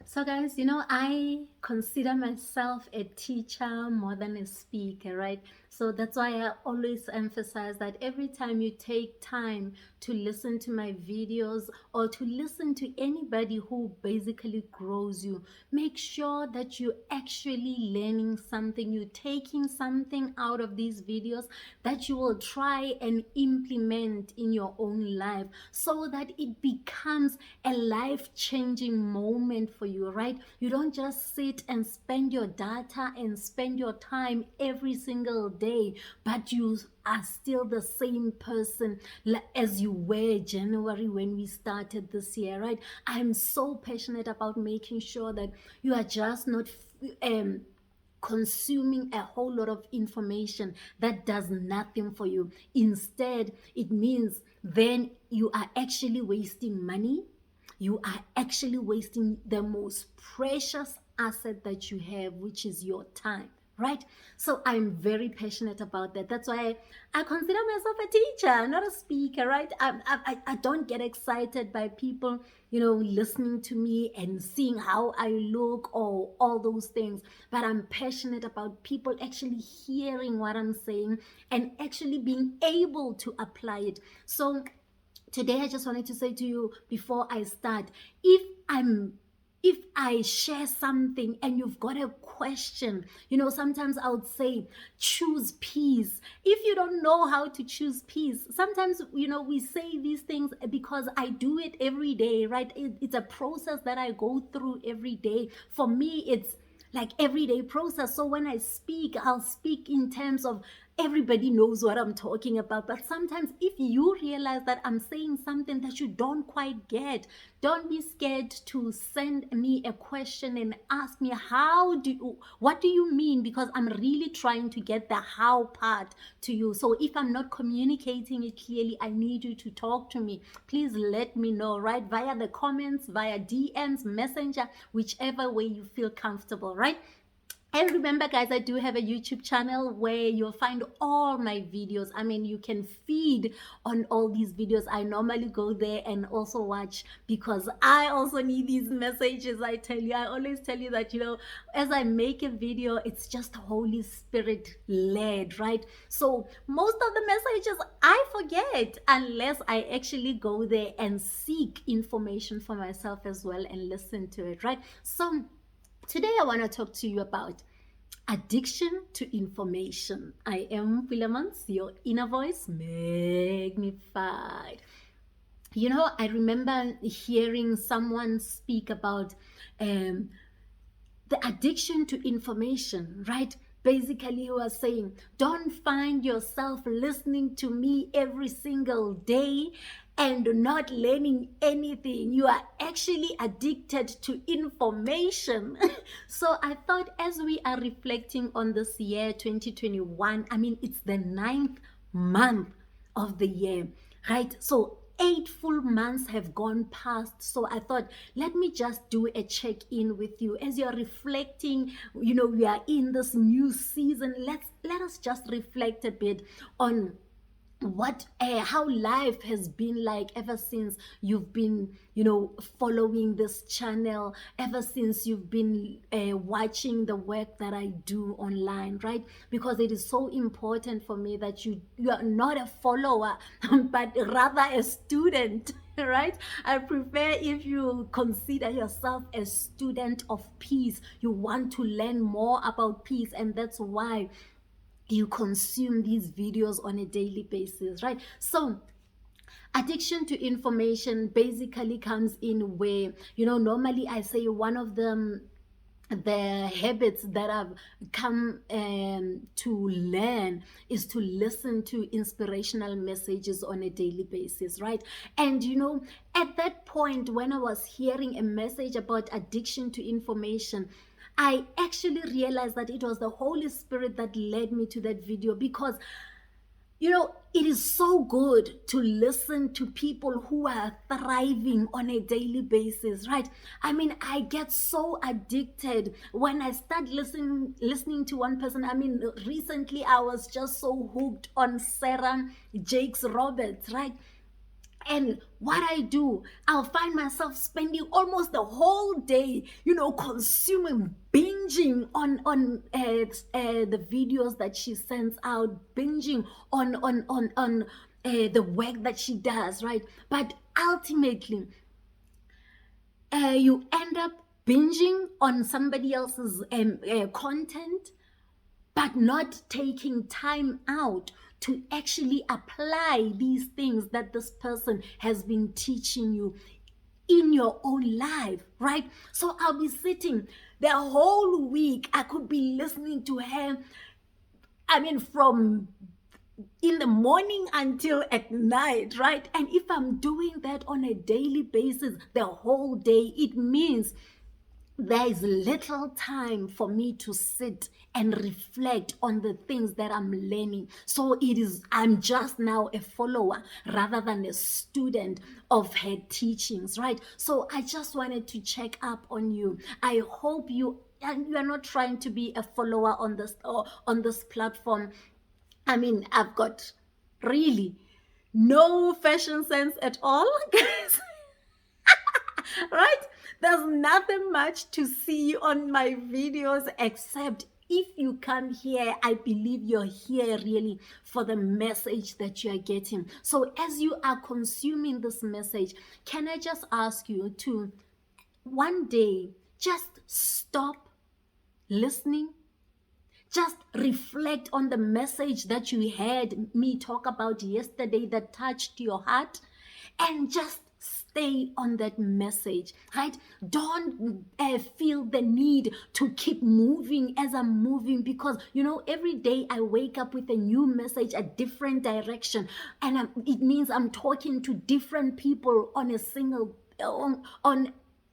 So, guys, I consider myself a teacher more than a speaker, right? So that's why I always emphasize that every time you take time to listen to my videos or to listen to anybody who basically grows you, make sure that you're actually learning something, you're taking something out of these videos that you will try and implement in your own life so that it becomes a life-changing moment for you, right? You don't just sit and spend your data and spend your time every single day, but you are still the same person as you were January when we started this year, right? I'm so passionate about making sure that you are just not consuming a whole lot of information that does nothing for you. Instead, it means then you are actually wasting money. You are actually wasting the most precious asset that you have, which is your time, right? So I'm very passionate about that. That's why I consider myself a teacher, not a speaker, right? I don't get excited by people, listening to me and seeing how I look or all those things. But I'm passionate about people actually hearing what I'm saying and actually being able to apply it. So today I just wanted to say to you before I start, if I share something and you've got a question, sometimes I would say choose peace. If you don't know how to choose peace, sometimes we say these things because I do it every day, right? It's a process that I go through every day. For me, it's like everyday process. So when I speak, I'll speak in terms of everybody knows what I'm talking about. But sometimes if you realize that I'm saying something that you don't quite get, don't be scared to send me a question and ask me what do you mean? Because I'm really trying to get the how part to you. So if I'm not communicating it clearly, I need you to talk to me. Please let me know, right? Via the comments, via DMs, Messenger, whichever way you feel comfortable, right? And remember, guys, I do have a YouTube channel where you'll find all my videos. I mean, you can feed on all these videos. I normally go there and also watch because I also need these messages. I tell you, I always tell you that, as I make a video, it's just Holy Spirit led, right? So most of the messages I forget unless I actually go there and seek information for myself as well and listen to it, right? So today I want to talk to you about addiction to information. I am Pulaa Montz, your inner voice magnified. I remember hearing someone speak about the addiction to information, right? Basically, he was saying, don't find yourself listening to me every single day and not learning anything. You are actually addicted to information. So I thought, as we are reflecting on this year 2021, I mean, it's the 9th month of the year, right? So 8 full months have gone past. So I thought, let me just do a check-in with you as you're reflecting. We are in this new season. Let us just reflect a bit on how life has been like ever since you've been following this channel, ever since you've been watching the work that I do online, right? Because it is so important for me that you are not a follower but rather a student. Right? I prefer if you consider yourself a student of peace. You want to learn more about peace, and that's why you consume these videos on a daily basis, right? So addiction to information basically comes in where, normally I say one of the habits that I've come to learn is to listen to inspirational messages on a daily basis, right? And at that point when I was hearing a message about addiction to information, I actually realized that it was the Holy Spirit that led me to that video, because it is so good to listen to people who are thriving on a daily basis, right? I mean, I get so addicted when I start listening to one person. I mean, recently I was just so hooked on Sarah Jakes Roberts, right? And what I do, I'll find myself spending almost the whole day, consuming, binging on the videos that she sends out, binging on the work that she does, right? But ultimately, you end up binging on somebody else's content, but not taking time out to actually apply these things that this person has been teaching you in your own life, right? So I'll be sitting the whole week. I could be listening to her, from in the morning until at night, right? And if I'm doing that on a daily basis, the whole day, it means there is little time for me to sit and reflect on the things that I'm learning. So I'm just now a follower rather than a student of her teachings, right? So I just wanted to check up on you. I hope you are not trying to be a follower on this platform. I've got really no fashion sense at all, guys. Right? There's nothing much to see on my videos except if you come here, I believe you're here really for the message that you're getting. So as you are consuming this message, can I just ask you to one day just stop listening? Just reflect on the message that you heard me talk about yesterday that touched your heart, and just stay on that message, right? Don't feel the need to keep moving as I'm moving, because every day I wake up with a new message, a different direction, and it means I'm talking to different people on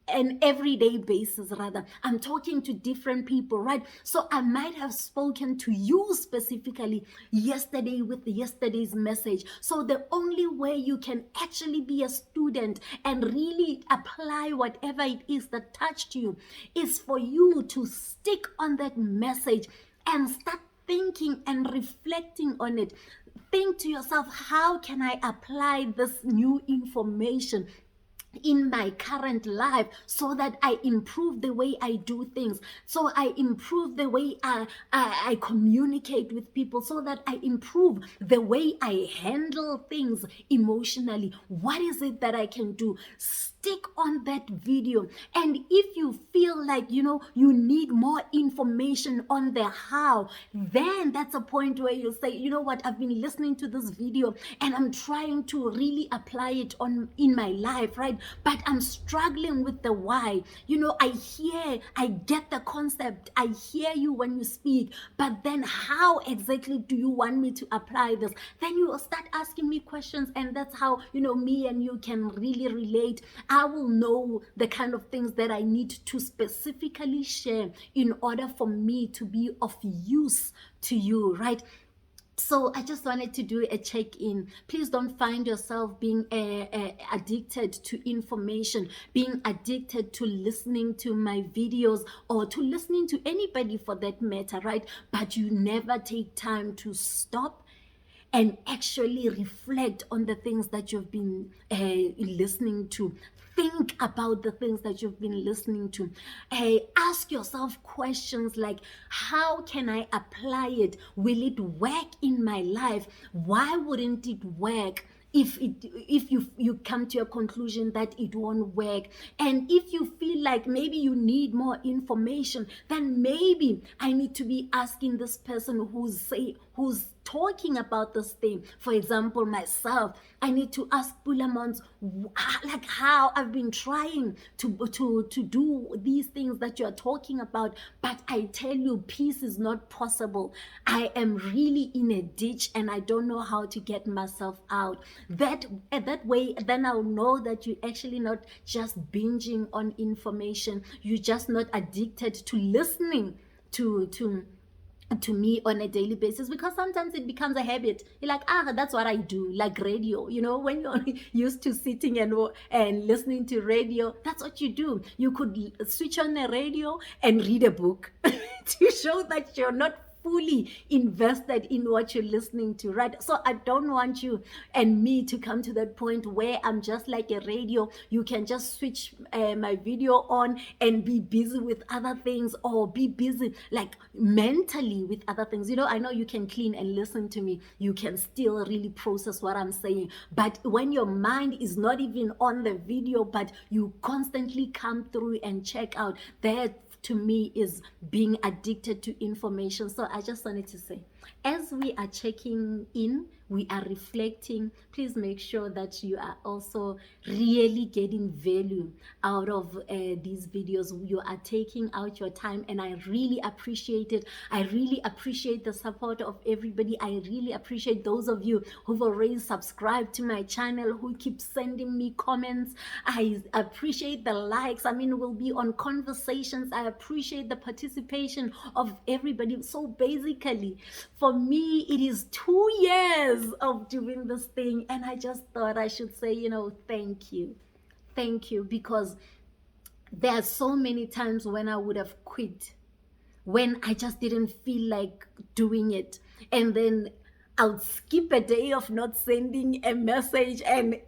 an everyday basis. Rather, I'm talking to different people, right? So I might have spoken to you specifically yesterday with yesterday's message. So the only way you can actually be a student and really apply whatever it is that touched you is for you to stick on that message and start thinking and reflecting on it. Think to yourself, how can I apply this new information in my current life so that I improve the way I do things, so I improve the way I communicate with people, so that I improve the way I handle things emotionally? What is it that I can do? Stick on that video. And if you feel like you need more information on the how, then that's a point where you say, you know what, I've been listening to this video and I'm trying to really apply it in my life, right? But I'm struggling with the why. I get the concept, I hear you when you speak, but then how exactly do you want me to apply this? Then you will start asking me questions, and that's how me and you can really relate. I will know the kind of things that I need to specifically share in order for me to be of use to you, right? So I just wanted to do a check-in. Please don't find yourself being addicted to information, being addicted to listening to my videos or to listening to anybody for that matter, right? But you never take time to stop and actually reflect on the things that you've been listening to. Think about the things that you've been listening to. Ask yourself questions like, how can I apply it? Will it work in my life? Why wouldn't it work? If you come to a conclusion that it won't work, and if you feel like maybe you need more information, then maybe I need to be asking this person who's talking about this thing. For example, myself, I need to ask Pulaa Montz, like, how I've been trying to do these things that you're talking about, but I tell you, peace is not possible. I am really in a ditch and I don't know how to get myself out. That way, then I'll know that you're actually not just binging on information. You're just not addicted to listening to me on a daily basis, because sometimes it becomes a habit. You're like, that's what I do, like radio. When you're used to sitting and listening to radio, that's what you do. You could switch on the radio and read a book to show that you're not fully invested in what you're listening to, right? So I don't want you and me to come to that point where I'm just like a radio. You can just switch my video on and be busy with other things, or be busy like mentally with other things. I know you can clean and listen to me. You can still really process what I'm saying. But when your mind is not even on the video, but you constantly come through and check out, that to me is being addicted to information. So I just wanted to say, as we are checking in, we are reflecting, please make sure that you are also really getting value out of these videos. You are taking out your time, and I really appreciate it. I really appreciate the support of everybody. I really appreciate those of you who've already subscribed to my channel, who keep sending me comments. I appreciate the likes. I mean, we'll be on conversations. I appreciate the participation of everybody. So basically, for me, it is 2 years of doing this thing, and I just thought I should say, thank you. Thank you, because there are so many times when I would have quit, when I just didn't feel like doing it, and then I'll skip a day of not sending a message, and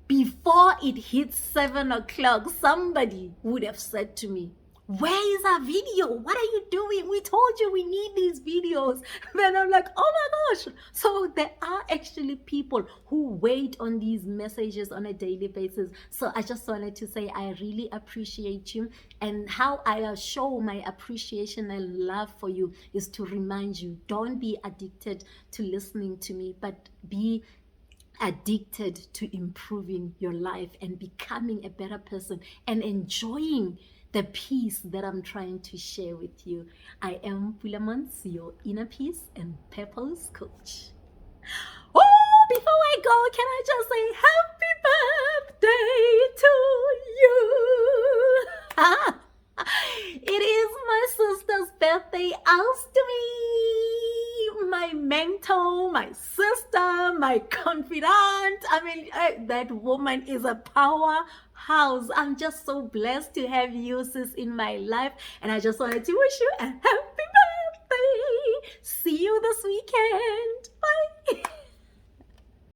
before it hits 7 o'clock, somebody would have said to me, where is our video? What are you doing? We told you we need these videos. Then I'm like, oh my gosh. So there are actually people who wait on these messages on a daily basis. So I just wanted to say I really appreciate you. And how I show my appreciation and love for you is to remind you, don't be addicted to listening to me, but be addicted to improving your life and becoming a better person and enjoying the peace that I'm trying to share with you. I am Pulaa Montz, your inner peace and purpose coach. Oh, before I go, can I just say happy birthday to you? It is my sister's birthday. Asked me, my mentor, my sister, my confidant. I mean, that woman is a powerhouse. I'm just so blessed to have you, sis, in my life. And I just wanted to wish you a happy birthday. See you this weekend.